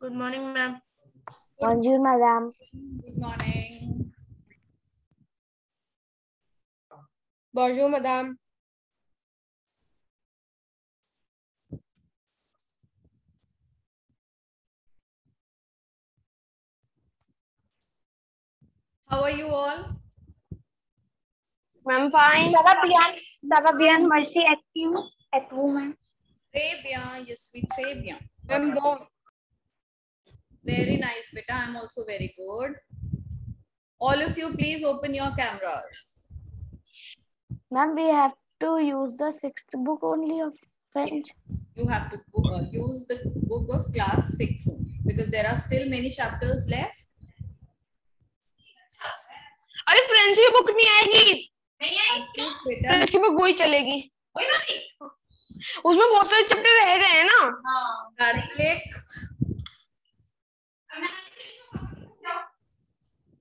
Good morning, ma'am. Bonjour, madam. Good morning. Bonjour, madam. How are you all? I'm fine. Ça va bien, merci. Et vous, ma'am? Très bien. Je suis très bien. I'm bon. Very nice, beta. I'm also very good. All of you, please open your cameras. Ma'am, we have to use the 6th book only of French. You have to use the book of class 6 only, because there are still many chapters left. अरे French की book नहीं आएगी। Antik, beta. French की book वही चलेगी। उसमें बहुत सारे चैप्टर रह गए हैं ना। Kartik.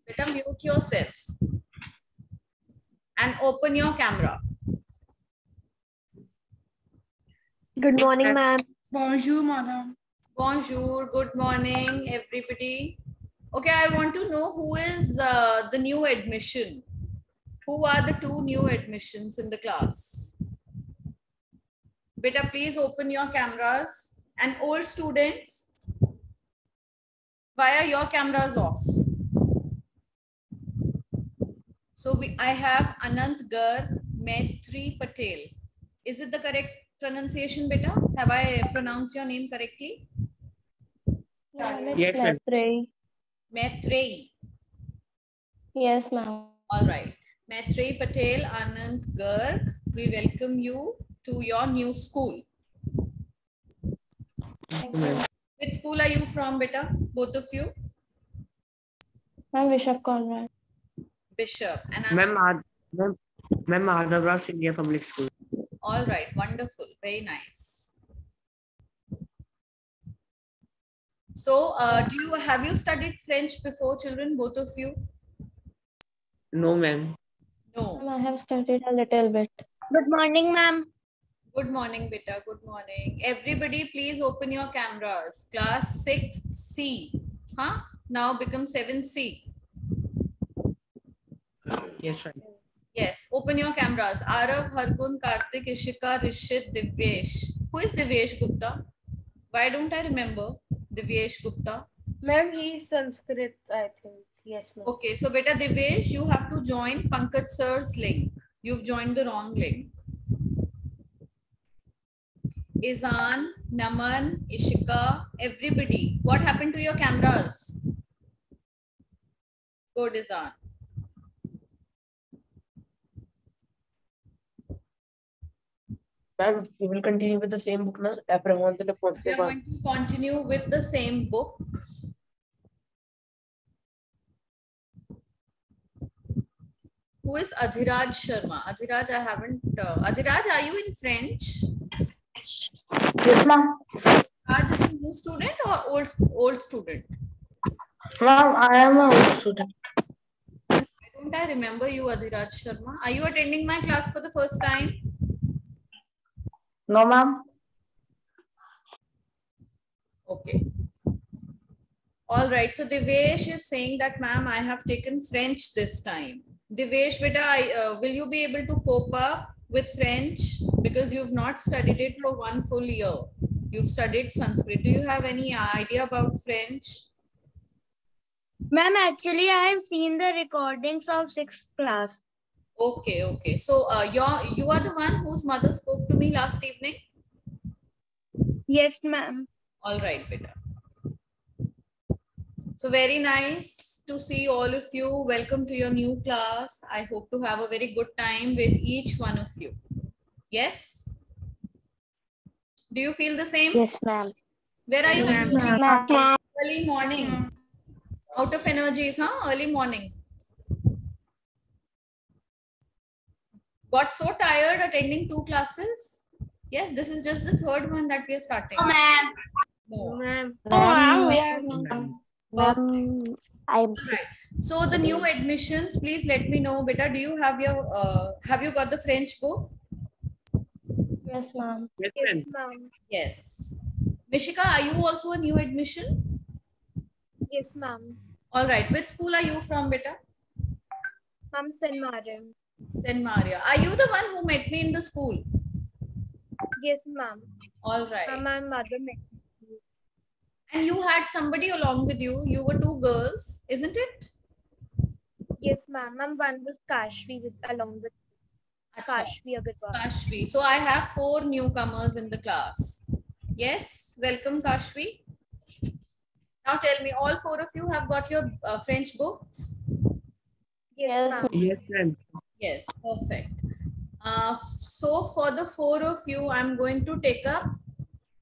Beta, mute yourself and open your camera. Good morning, ma'am. Bonjour, madam. Bonjour, good morning, everybody. Okay, I want to know who is the new admission. Who are the 2 new admissions in the class? Beta, please open your cameras. And old students, why are your cameras off? So I have Anant Garg, Maitri Patel. Is it the correct pronunciation, beta? Have I pronounced your name correctly? Yes, ma'am. Maitreyi. Yes, ma'am. All right. Maitreyi Patel, Anant Garg, we welcome you to your new school. Which school are you from, beta? Both of you? I'm Bishop Conrad. Bishop. And Ma'am, Madhavra Senior Public School. all right, wonderful, very nice. So, have you studied French before, children, both of you? No, ma'am. No. I have studied a little bit. Good morning, ma'am. Good morning, beta. Good morning. Everybody, please open your cameras. Class 6C. Huh? Now become 7C. Yes, ma'am. Yes, open your cameras. Arav, Hargun, Kartik, Ishika, Rishit, Divyesh. Who is Divyesh Gupta? Why don't I remember Divyesh Gupta? Ma'am, he's Sanskrit, I think. Yes, ma'am. Okay, so beta Divyesh, you have to join Pankaj sir's link. You've joined the wrong link. Izan, Naman, Ishika, everybody. What happened to your cameras? Good, Izan. Ma'am, we will continue with the same book now. We are going to continue with the same book. Who is Adhiraj Sharma? Adhiraj, I haven't. Adhiraj, are you in French? Yes, ma'am. Adhiraj is a new student or old student? Ma'am, I am a old student. Why don't I remember you, Adhiraj Sharma? Are you attending my class for the first time? No, ma'am. Okay. All right. So Devesh is saying that, ma'am, I have taken French this time. Devesh, beta, will you be able to cope up with French? Because you've not studied it for 1 full year. You've studied Sanskrit. Do you have any idea about French? Ma'am, actually, I have seen the recordings of 6th class. Okay, okay. So you are the one whose mother spoke to me last evening? Yes, ma'am. All right, beta. So very nice to see all of you. Welcome to your new class. I hope to have a very good time with each one of you. Yes? Do you feel the same? Yes, ma'am. Where are you? Yes, ma'am. Early morning. Out of energies, huh? Early morning. Got so tired attending 2 classes? Yes, this is just the 3rd one that we are starting. Oh, ma'am. No. Ma'am. Ma'am, I'm Right. So the new admissions, please let me know, beta. Do you have your have you got the French book? Yes, ma'am. Yes, ma'am. Yes. Mishika, are you also a new admission? Yes, ma'am. All right. Which school are you from, beta? Ma'am, St. Maria. St. Maria. Are you the one who met me in the school? Yes, ma'am. All right. My mother met me. And you had somebody along with you. You were two girls, isn't it? Yes, ma'am. Ma'am, one was Kashvi along with Acha. Kashvi Agarwal. Kashvi. So I have 4 newcomers in the class. Yes. Welcome, Kashvi. Now tell me, all 4 of you have got your French books? Yes, ma'am. Yes, ma'am. Yes. Perfect. So for the 4 of you, I'm going to take up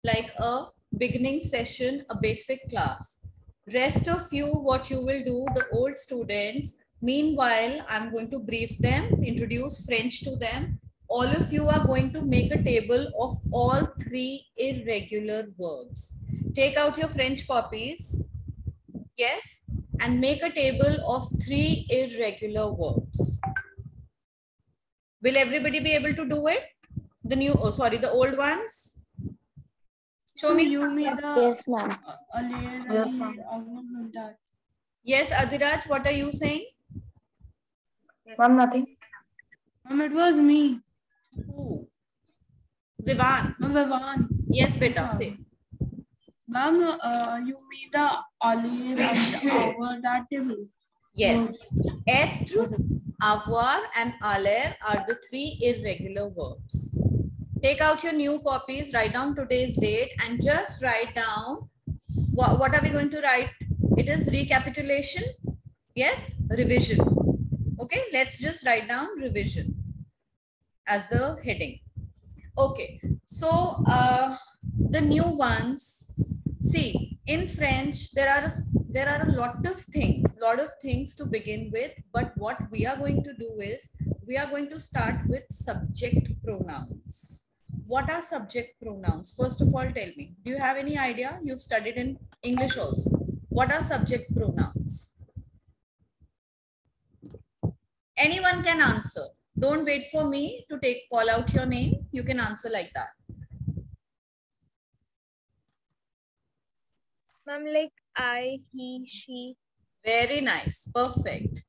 like a beginning session, a basic class. Rest of you, what you will do, the old students, meanwhile, I'm going to brief them, introduce French to them. All of you are going to make a table of all 3 irregular verbs. Take out your French copies. Yes. And make a table of 3 irregular verbs. Will everybody be able to do it? The new, oh, sorry, the old ones. Show me. You made the Yes, ma'am. a layer. Yes, Adiraj, what are you saying? Ma'am, nothing. Ma'am, it was me. Who? Vivan. Ma'am, Vivan. Yes, beta, ma'am. say. Ma'am, you made the olive and over that table. Yes. Être, avoir, and aller are the 3 irregular verbs. Take out your new copies, write down today's date, and just write down what are we going to write? It is recapitulation. Yes, revision. Okay, let's just write down revision as the heading. Okay, so the new ones. See, in French, there are a lot of things to begin with. But what we are going to do is we are going to start with subject pronouns. What are subject pronouns? First of all, tell me. Do you have any idea? You've studied in English also. What are subject pronouns? Anyone can answer. Don't wait for me to call out your name. You can answer like that. Ma'am, like I, he, she. Very nice. Perfect.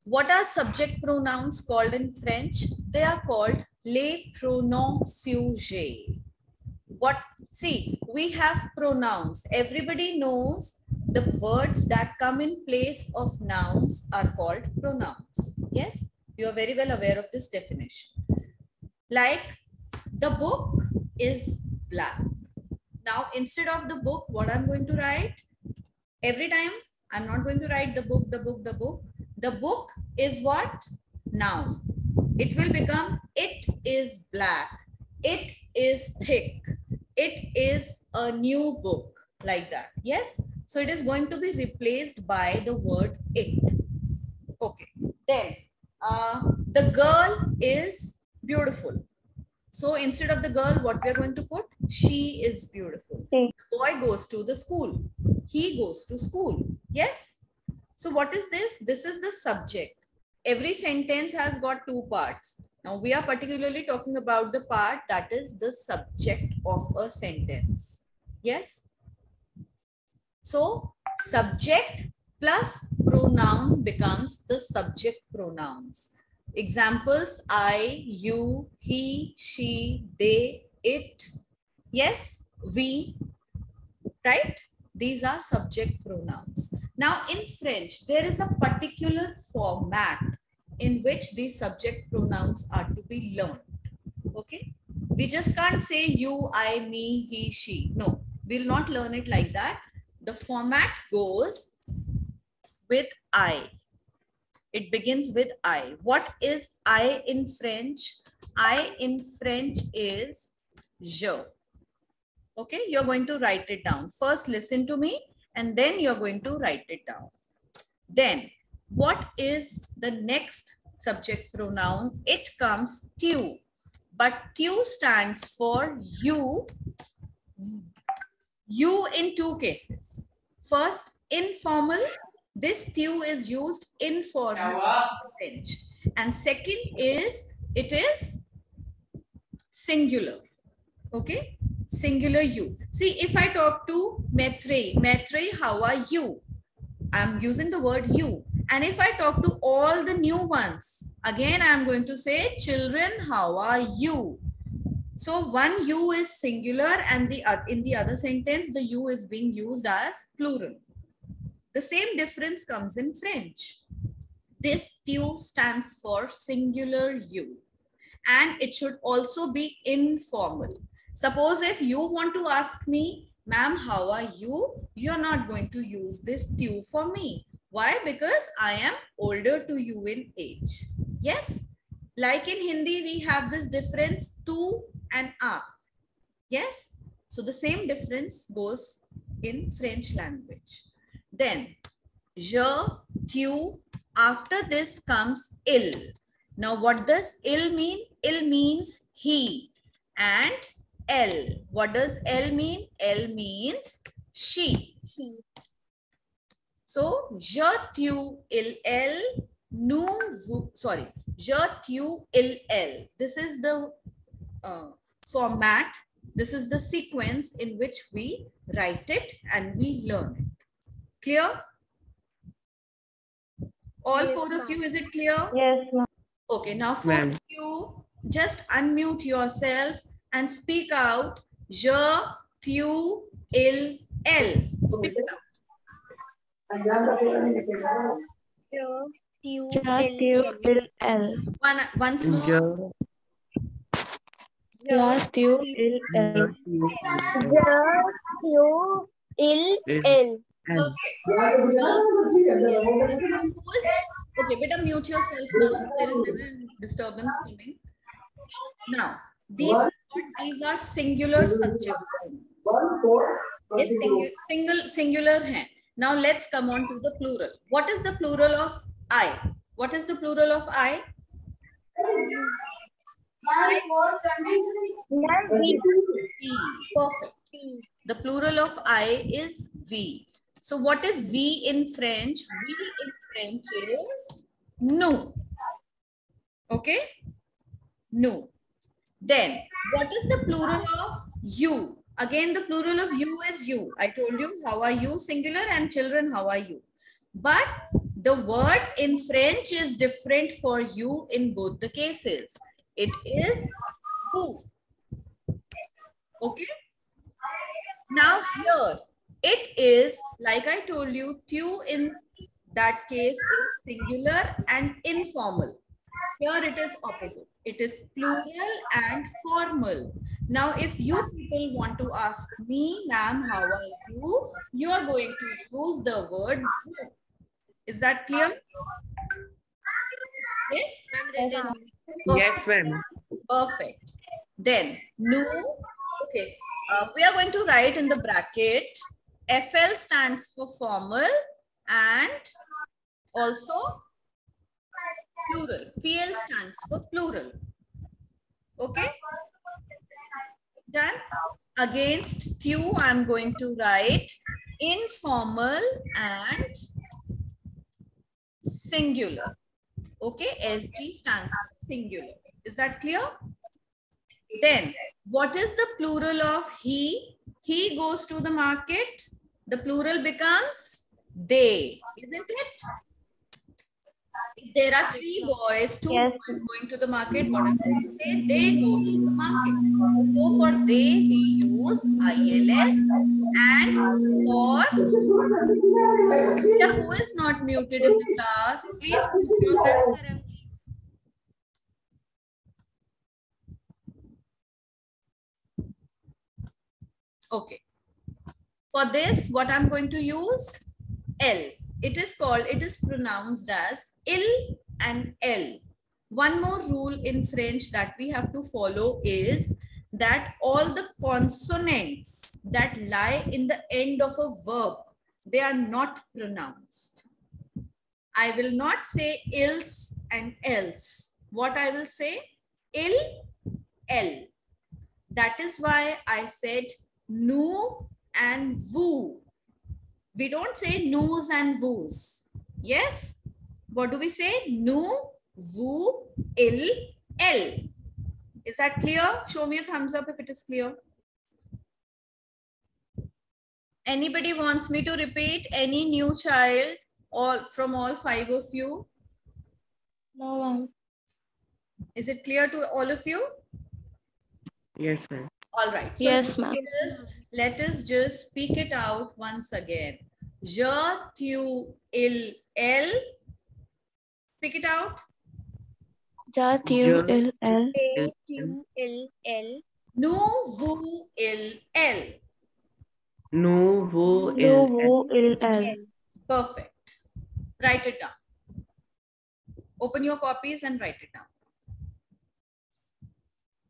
What are subject pronouns called in French? They are called les pronoms sujets. See, we have pronouns. Everybody knows the words that come in place of nouns are called pronouns. Yes, you are very well aware of this definition. Like the book is black. Now, instead of the book, what I'm going to write? Every time, I'm not going to write the book, the book, the book. The book is what? Noun. It will become, it is black. It is thick. It is a new book. Like that. Yes? So, it is going to be replaced by the word it. Okay. Then, the girl is beautiful. So instead of the girl, what we are going to put? She is beautiful. The boy goes to the school. He goes to school. Yes. So what is this? This is the subject. Every sentence has got 2 parts. Now we are particularly talking about the part that is the subject of a sentence. Yes. So subject plus pronoun becomes the subject pronouns. Examples: I, you, he, she, they, it. Yes, we. Right? These are subject pronouns. Now in French, there is a particular format in which these subject pronouns are to be learned. Okay? We just can't say you, I, me, he, she. No, we'll not learn it like that. The format goes with I. It begins with I. What is I in French? I in French is je. Okay, you're going to write it down. First, listen to me and then you're going to write it down. Then, what is the next subject pronoun? It comes tu. But tu stands for you. You in 2 cases. First, informal. This tu is used informal in French. And second is, it is singular. Okay? Singular you. See, if I talk to Maitre, Maitre, how are you? I'm using the word you. And if I talk to all the new ones, again, I'm going to say, children, how are you? So one you is singular and in the other sentence, the you is being used as plural. The same difference comes in French. This tu stands for singular you. And it should also be informal. Suppose if you want to ask me, ma'am, how are you? You're not going to use this tu for me. Why? Because I am older to you in age. Yes? Like in Hindi, we have this difference tu and a. Yes? So the same difference goes in French language. Then, je, tu, after this comes il. Now, what does il mean? Il means he. And elle. What does elle mean? Elle means she. He. So, je, tu, il, elle, nous, vous, sorry. Je, tu, il, elle. This is the format. This is the sequence in which we write it and we learn it. Clear? All Yes, four of you, is it clear? Yes, ma'am. Okay, now four of you, just unmute yourself and speak out. Je, tu, il, elle. Speak it out. Je, tu, Ja, tu, il, el. Once more. Ja, tu, il, el. il. Okay, better mute yourself now. There is little disturbance coming. Now, these are singular subject. Yes, singular hai. Now let's come on to the plural. What is the plural of I? What is the plural of I? V. Perfect. The plural of I is V. So what is V in French? V in French is nous. Okay? Nous. Then what is the plural of you? Again, the plural of you is you. I told you, how are you? Singular, and children, how are you? But the word in French is different for you in both the cases. It is who. Okay? Now here, it is, like I told you, tu in that case is singular and informal. Here it is opposite. It is plural and formal. Now, if you people want to ask me, ma'am, how are you? You are going to use the word vous. Is that clear? Yes? Yes, ma'am. Perfect. Then, nous. Okay. We are going to write in the bracket. FL stands for formal and also plural. PL stands for plural. Okay. Done. Against tu, I'm going to write informal and singular. Okay. SG stands for singular. Is that clear? Then, what is the plural of he? He goes to the market. The plural becomes they, isn't it? If there are three boys, two boys going to the market, what I'm going to say? They go to the market. So for they, we use ILS. And for who is not muted in the class, please mute yourself. Okay. For this, what I'm going to use? L. It is pronounced as il and L. One more rule in French that we have to follow is that all the consonants that lie in the end of a verb, they are not pronounced. I will not say ils and else. What I will say? Il, el. That is why I said nous and vous. We don't say nous and vous. Yes? What do we say? Nous, vous, il, elle. Is that clear? Show me a thumbs up if it is clear. Anybody wants me to repeat? Any new child? All from all 5 of you? No, ma'am. Is it clear to all of you? Yes, ma'am. All right. So Yes, ma'am. let us just speak it out once again. Je, tu, il, elle. Speak it out. Ja, tu, il, el. A-Q-L-L. Nous, vous, il, elle. No, wo, No, il, wo, il, el. Perfect. Write it down. Open your copies and write it down.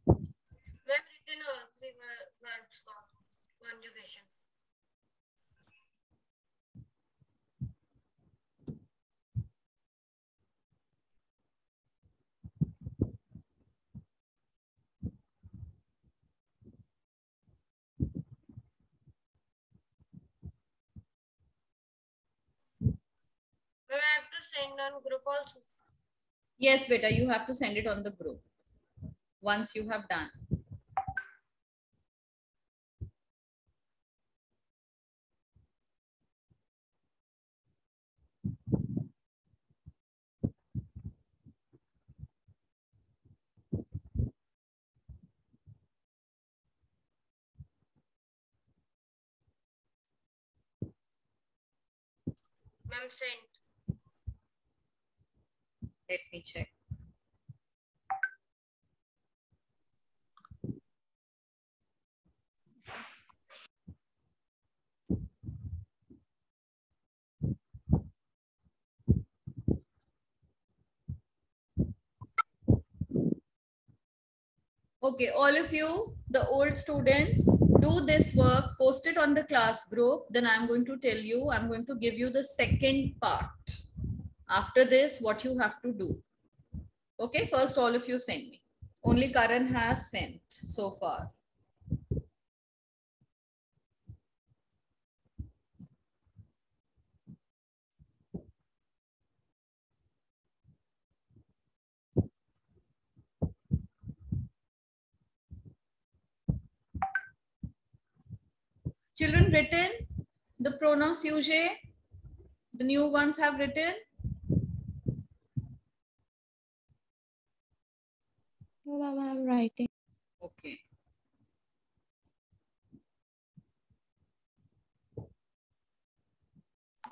We have written all three verbs conjugation. We have to send on group also. Yes, beta, you have to send it on the group once you have done. Ma'am sent. Let me check. Okay, all of you, the old students, do this work, post it on the class group. Then I'm going to tell you, I'm going to give you the second part. After this, what you have to do. Okay, first all of you send me. Only Karan has sent so far. Children written, the pronouns sujet, the new ones have written. No, ma'am, I'm writing. Okay.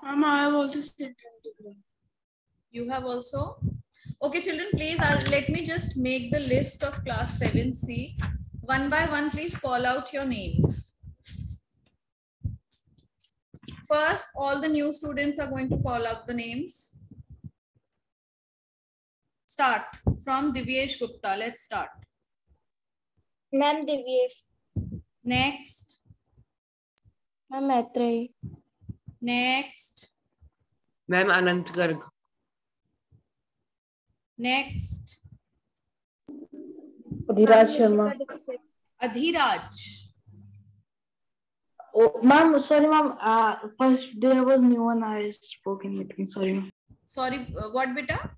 Ma'am, I have also sent it to the group. You have also? Okay, children, please let me just make the list of class 7C. One by one, please call out your names. First, all the new students are going to call out the names. Start from Divyesh Gupta. Let's start. Ma'am Divyesh. Next. Ma'am, Maitreyi. Next. Ma'am Anant Garg. Next. Adhiraj Sharma. Adhiraj. Oh, ma'am, sorry, ma'am. First there was new one I spoke in between. Sorry, ma'am. Sorry, what beta?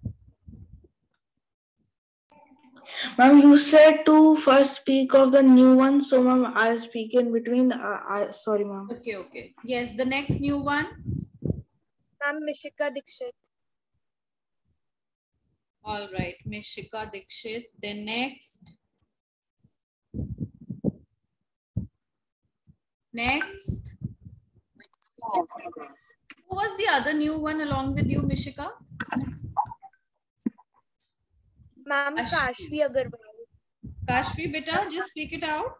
Ma'am, you said to first speak of the new one, so ma'am, I'll speak in between. Sorry, ma'am. Okay, okay. Yes, the next new one. Ma'am Mishika Dikshit. All right, Mishika Dikshit. Then next. Next. Who was the other new one along with you, Mishika? Ma'am Kashvi Agarwal. Kashvi, beta, just speak it out.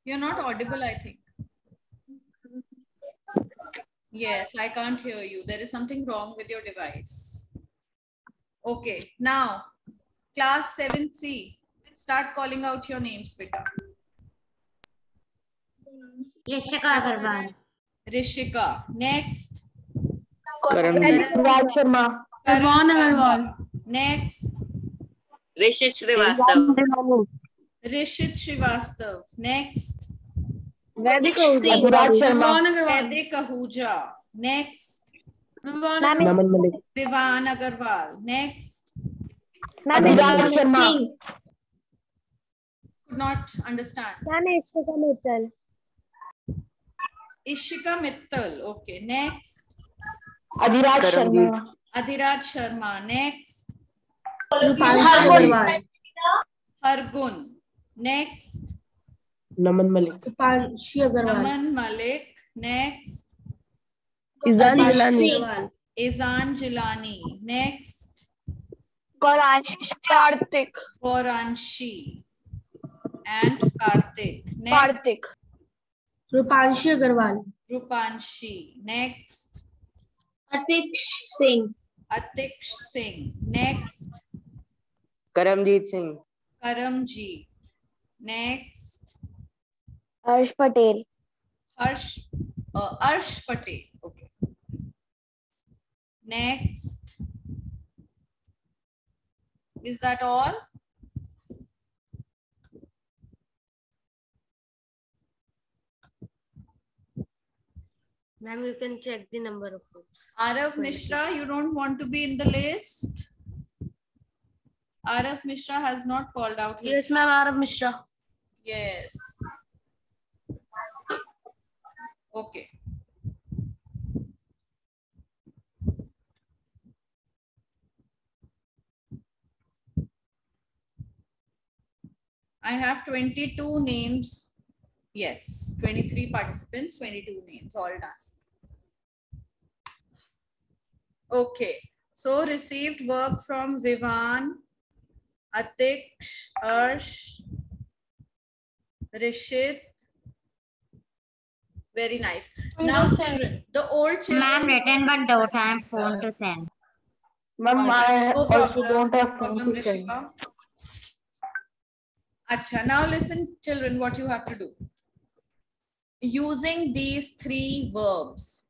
You're not audible, I think. Yes, I can't hear you. There is something wrong with your device. Okay, now, class 7C. Start calling out your names, beta. Rishika Agarwal. Rishika. Next. Adhiraj Sharma. Vivaan Agarwal. Next. Rishit Srivastav. Rishit Srivastav. Next. Adhiraj Sharma. Vivaan Agarwal. Vaidik Ahuja. Next. Vivaan Naman Malik. Vivaan Agarwal. Next. Adhiraj Sharma. Could not understand. Ma'am Ishika Mittal. Ishika Mittal. Okay, next. Adhiraj Karamjeet. Sharma. Adhiraj Sharma. Next. Hargun. Hargun. Next. Naman Malik. Naman Malik. Next. Izan Jilani. Izan Jilani. Next. Karthik. Koranshi. And Karthik. Next. Rupanshi Agarwal. Rupanshi. Next. Atish Singh. Atish Singh. Next. Karamjeet Singh. Karamjeet. Next. Harsh Patel. Arsh Patel. Okay. Next. Is that all? Ma'am, you can check the number of books. Arav Mishra, you don't want to be in the list? Arav Mishra has not called out. Yes, ma'am, Arav Mishra. Yes. Okay. I have 22 names. Yes, 23 participants, 22 names, all done. Okay, so received work from Vivan, Atish, Arsh, Rishit. Very nice. Now, the old children. Ma'am, written but don't have phone to send. Ma'am, I No also problem. don't have No phone problem, to send. Rishika. Acha, now listen, children, what you have to do. Using these three verbs.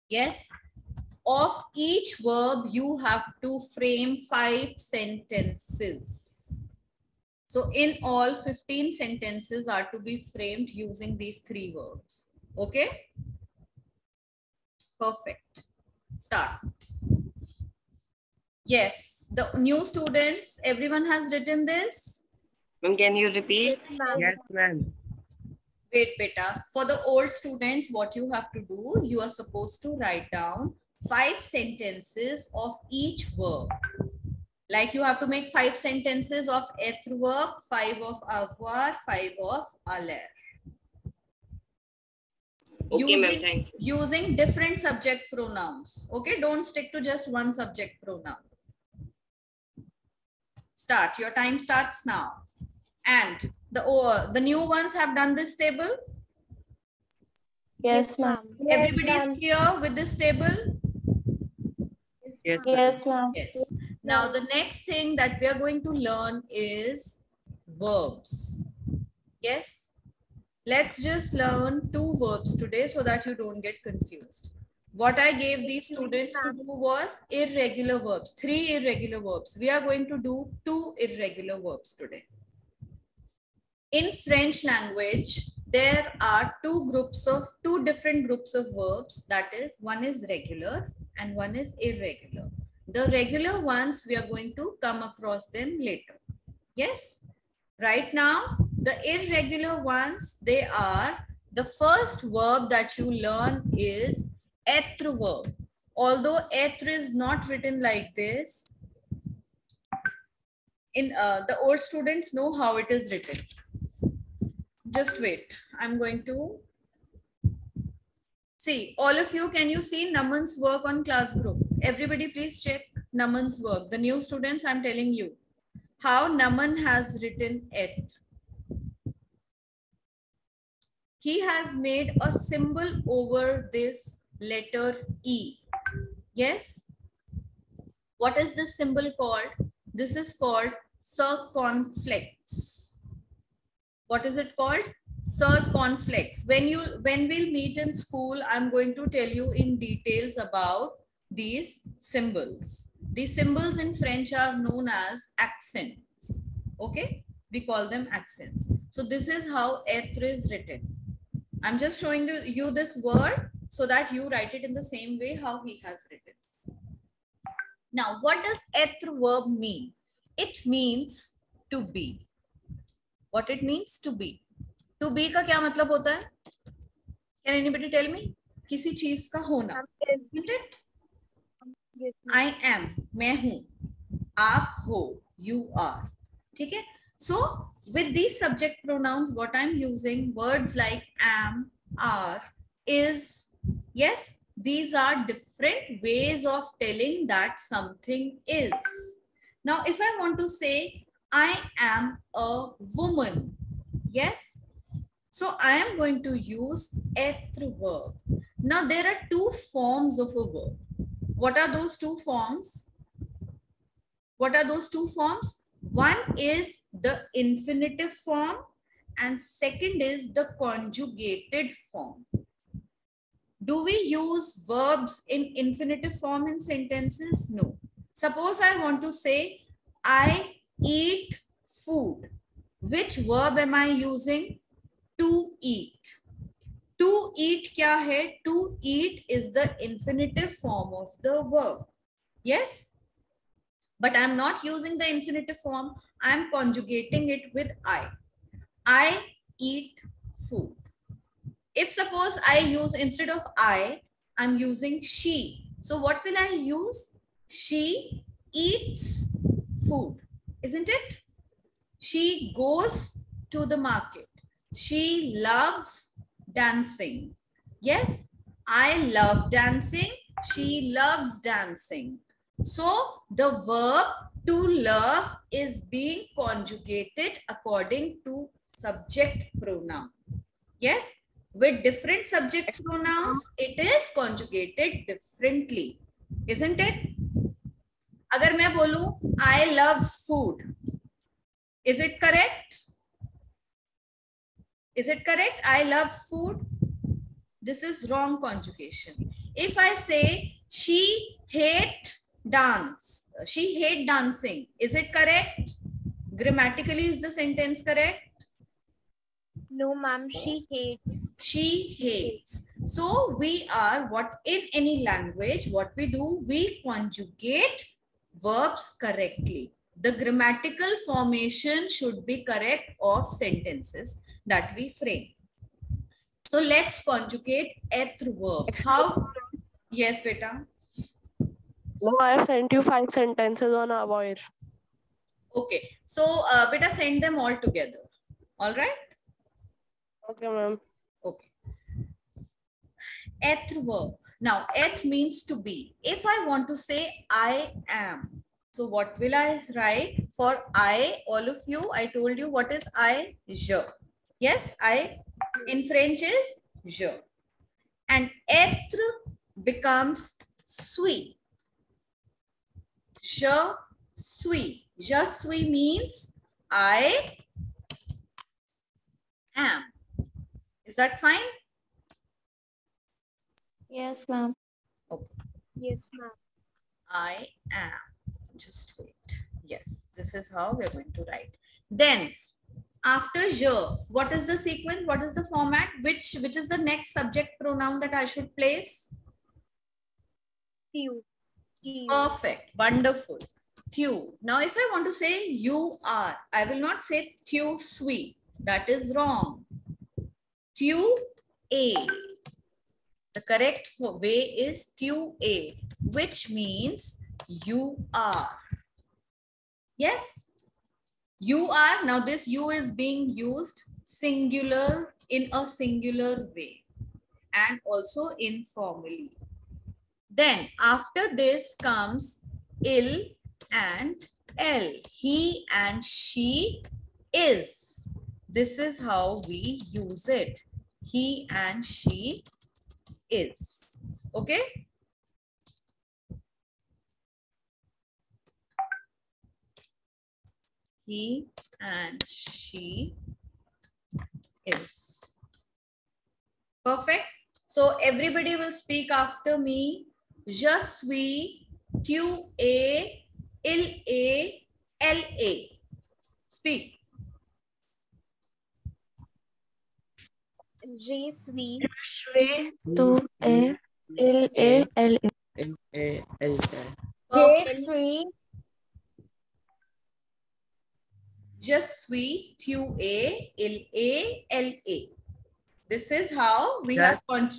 Yes. Of each verb, you have to frame 5 sentences. So in all, 15 sentences are to be framed using these three verbs. Okay? Perfect. Start. Yes, the new students, everyone has written this? Ma'am, can you repeat? Yes, ma'am. Wait, beta. For the old students, what you have to do, you are supposed to write down 5 sentences of each verb. Like you have to make 5 sentences of être verb, 5 of avoir, 5 of aller. Okay, ma'am, thank you. Using different subject pronouns. Okay, don't stick to just one subject pronoun. Start. Your time starts now. And the new ones have done this table. Yes, ma'am. Everybody is clear with this table? Yes, ma'am. Yes, ma'am. Yes. Now the next thing that we are going to learn is verbs. Yes. Let's just learn 2 verbs today so that you don't get confused. What I gave these students to do was irregular verbs, 3 irregular verbs. We are going to do 2 irregular verbs today. In French language, there are 2 different groups of verbs. That is, one is regular and one is irregular. The regular ones, we are going to come across them later. Yes. Right now, the irregular ones, they are, the first verb that you learn is être verb. Although être is not written like this, in the old students know how it is written. Just wait. I'm going to see. All of you, can you see Naman's work on class group? Everybody please check Naman's work. The new students, I'm telling you how Naman has written être. He has made a symbol over this letter E. Yes. What is this symbol called? This is called circumflex. What is it called? Circumflex. When we'll meet in school, I'm going to tell you in details about these symbols. These symbols in French are known as accents. Okay? We call them accents. So this is how être is written. I'm just showing you this word so that you write it in the same way how he has written. Now, what does être verb mean? It means to be. What it means? To be. To be का क्या मतलब होता है? Can anybody tell me? किसी चीज का होना. Ma'am, Isn't it? yes, ma'am. I am, मैं हूँ. आप हो, you are. ठीक है? So with these subject pronouns, what I'm using, words like am, are, is. Yes, these are different ways of telling that something is. Now, if I want to say, I am a woman. Yes. So I am going to use être verb. Now, there are two forms of a verb. What are those two forms? What are those two forms? One is the infinitive form and second is the conjugated form. Do we use verbs in infinitive form in sentences? No. Suppose I want to say, I eat food. Which verb am I using? To eat. To eat kya hai? To eat is the infinitive form of the verb. Yes? But I'm not using the infinitive form. I'm conjugating it with I. I eat food. If suppose I use instead of I'm using she. So what will I use? She eats food, isn't it? She goes to the market. She loves dancing. Yes, I love dancing. She loves dancing. So the verb to love is being conjugated according to subject pronoun. Yes, with different subject pronouns, it is conjugated differently, isn't it? अगर मैं बोलूं I loves food, is it correct? Is it correct? I loves food. This is wrong conjugation. If I say she hate dance, she hate dancing, is it correct? Grammatically, is the sentence correct? No, ma'am, she hates. She hates. So we are what in any language, what we do, we conjugate verbs correctly. The grammatical formation should be correct of sentences that we frame. So let's conjugate être verbs. How? Yes, beta. No, I have sent you 5 sentences on avoid. Okay. So beta, send them all together. All right. Okay, ma'am. Okay. Être verb. Now, être means to be. If I want to say I am, so what will I write? For I, all of you, I told you what is I? Je. Yes, I in French is je. And être becomes suis. Je suis. Je suis means I am. Is that fine? Yes, ma'am. Okay. Yes, ma'am. I am. Just wait. Yes, this is how we're going to write. Then, after je, what is the sequence? What is the format? Which is the next subject pronoun that I should place? You. You. Perfect. Wonderful. Tu. Now, if I want to say you are, I will not say tu suis. That is wrong. Tu a. The correct way is tu a, which means you are. Yes, you are. Now this you is being used singular in a singular way and also informally. Then after this comes il and elle. He and she is. This is how we use it. He and she is. Okay. He and she is. Perfect. So everybody will speak after me. Je suis, tu es, il est, elle est. Speak. Je suis. Tu es, il est, elle est. Je suis. Je suis, tu es, il est, elle est. This is how we Yes. have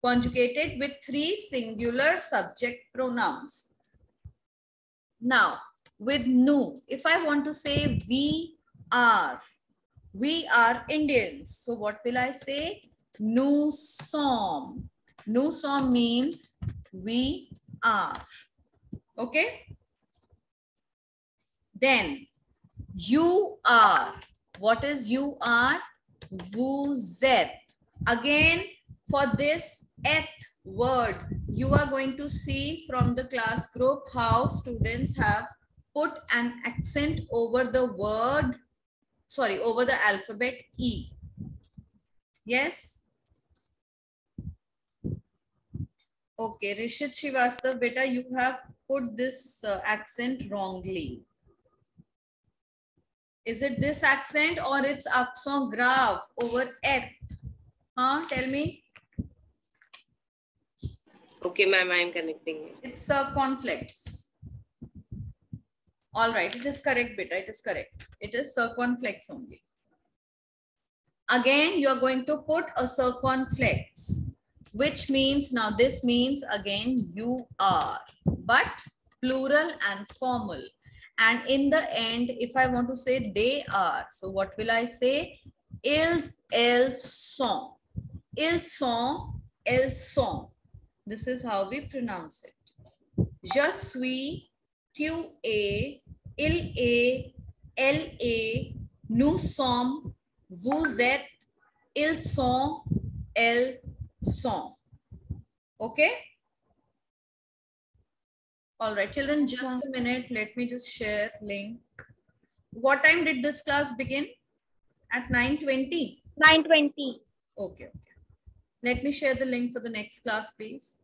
conjugated with 3 singular subject pronouns. Now, with nu, if I want to say we are Indians. So what will I say? Nu som. Nu som means we are. Okay. Then you are. What is you are? Vous êtes. Again, for this et word, you are going to see from the class group how students have put an accent over the word, sorry, over the alphabet E. Yes? Okay, Rishit Srivastav, beta, you have put this accent wrongly. Is it this accent or it's accent grave over et? Huh? Tell me. Okay, ma'am, I am connecting it. It's circumflex. All right, it is correct, beta. It is correct. It is circumflex only. Again, you are going to put a circumflex, which means, now this means again you are, but plural and formal. And in the end, if I want to say they are, so what will I say? Elles sont. Ils sont, elles sont. This is how we pronounce it. Je suis, tu es, il est, elle est, nous sommes, vous êtes, ils sont, elles sont. Okay? All right, children, just a minute. Let me just share link. What time did this class begin? At 9:20? 9:20. Okay. Let me share the link for the next class, please.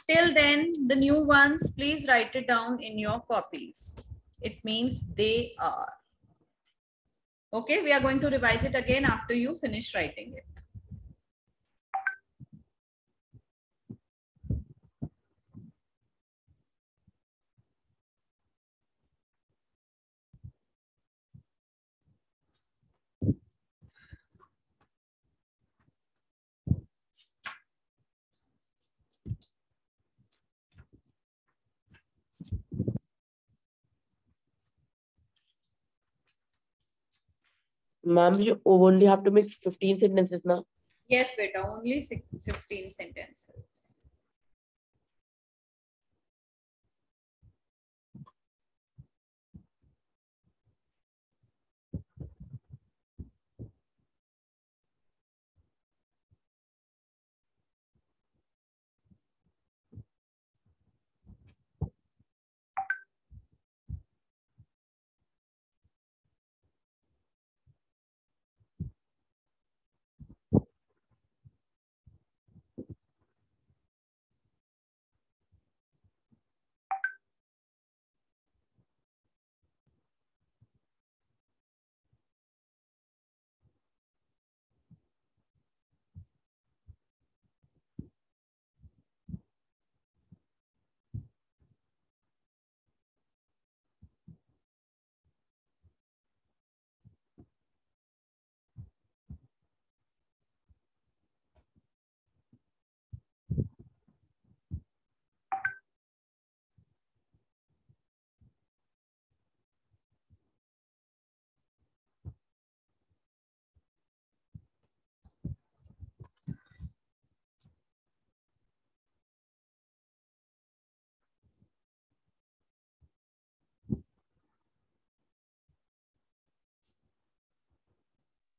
Till then, the new ones, please write it down in your copies. It means they are. Okay, we are going to revise it again after you finish writing it. Ma'am, you only have to make 15 sentences now. Yes, beta, only 15 sentences.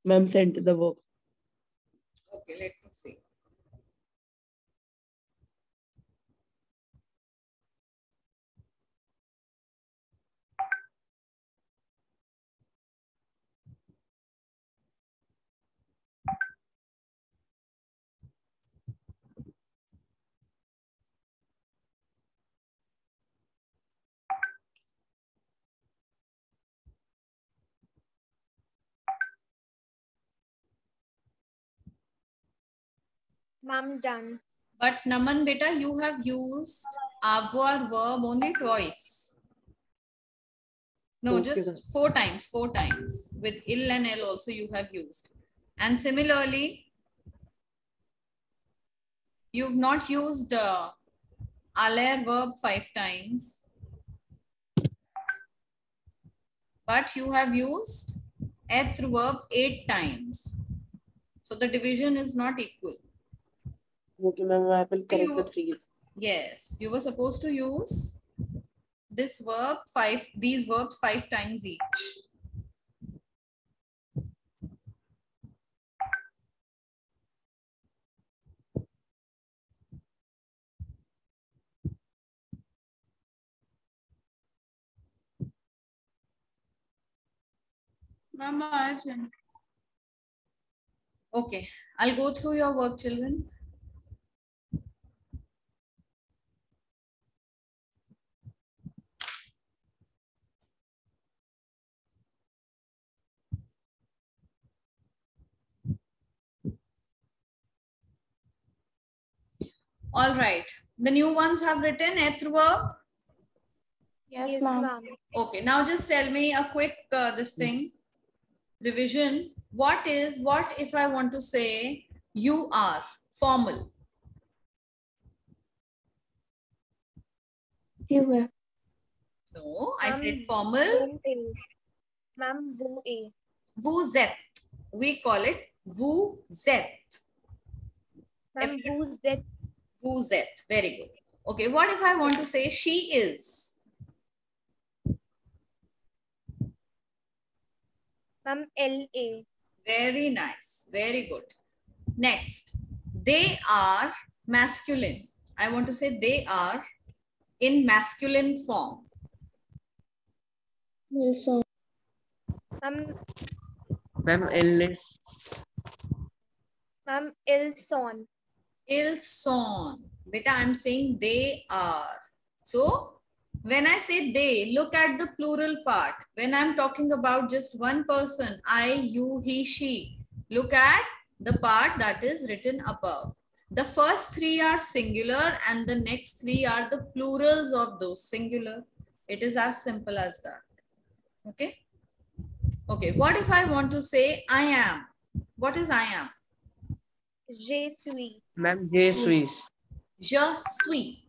Ma'am sent the work. Okay, let me see. Ma'am, done. But Naman beta, you have used avoir verb only twice. No, Okay, just sir. 4 times. With il and el also you have used. And similarly, you've not used aller verb 5 times, but you have used être verb 8 times. So the division is not equal. Okay, ma'am, I will correct the 3. Yes, you were supposed to use this verb these verbs 5 times each. Ma'am, I have sent. Okay, I'll go through your work, children. All right, the new ones have written être verb. Yes, ma'am. Okay, now just tell me a quick revision. What if I want to say you are formal? You were. No, I said formal. Ma'am, vous êtes. Vous êtes. We call it vous êtes. Ma'am, vous êtes. Vous êtes. Very good. Okay, what if I want to say she is? Ma'am, elle est. Very nice. Very good. Next, they are masculine. I want to say they are in masculine form. Wilson. Ma'am, illness. Ma'am, ils sont. Ils sont. Beta, I'm saying they are. So, when I say they, look at the plural part. When I'm talking about just one person, I, you, he, she, look at the part that is written above. The first 3 are singular and the next 3 are the plurals of those singular. It is as simple as that. Okay? Okay, what if I want to say I am? What is I am? Je suis. Ma'am, je suis. Je suis.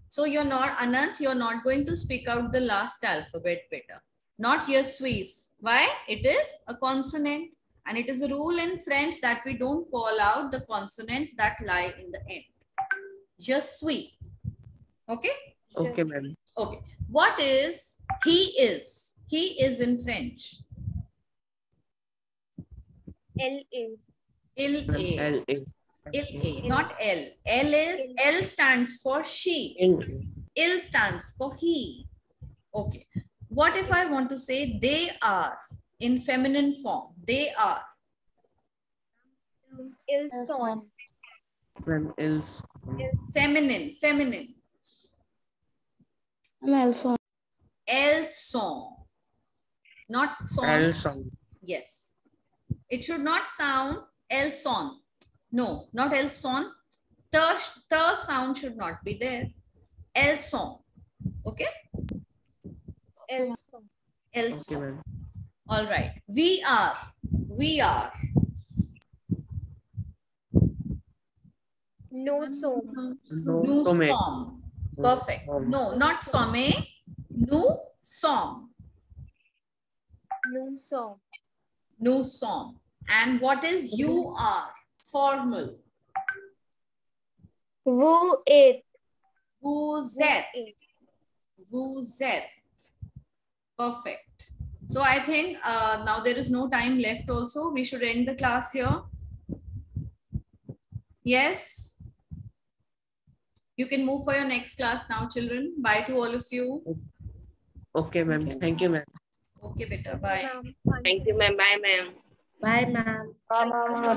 So you're not, Anant, you're not going to speak out the last alphabet better. Not je suis. Why? It is a consonant. And it is a rule in French that we don't call out the consonants that lie in the end. Je suis. Okay? Okay, ma'am. Okay. What is he is? He is in French. Elle est. Il est. L-A. Il est. Not L. L stands for she. Il stands for he. Okay. What if I want to say they are in feminine form? They are. Ils sont. Ma'am, ils. Feminine. Elles sont. Elles sont. Not son. Elles sont. Yes. It should not sound elles sont. No, not elles sont. The sound should not be there. Elles sont. Okay? Elles sont. Elles Okay, sont. ma'am. All right. We are. Nous sommes. Nous sommes. sommes. Perfect. No, not sommes. Nous sommes. Nous sommes. Nous sommes. And what is you are? Formal. Vous êtes. Vous êtes. Vous êtes. Perfect. So I think now there is no time left also. We should end the class here. Yes. You can move for your next class now, children. Bye to all of you. Okay, ma'am. Thank you, ma'am. Okay, beta. Bye. Ma'am, Thank you, ma'am. Bye, ma'am. Bye, ma'am. Bye.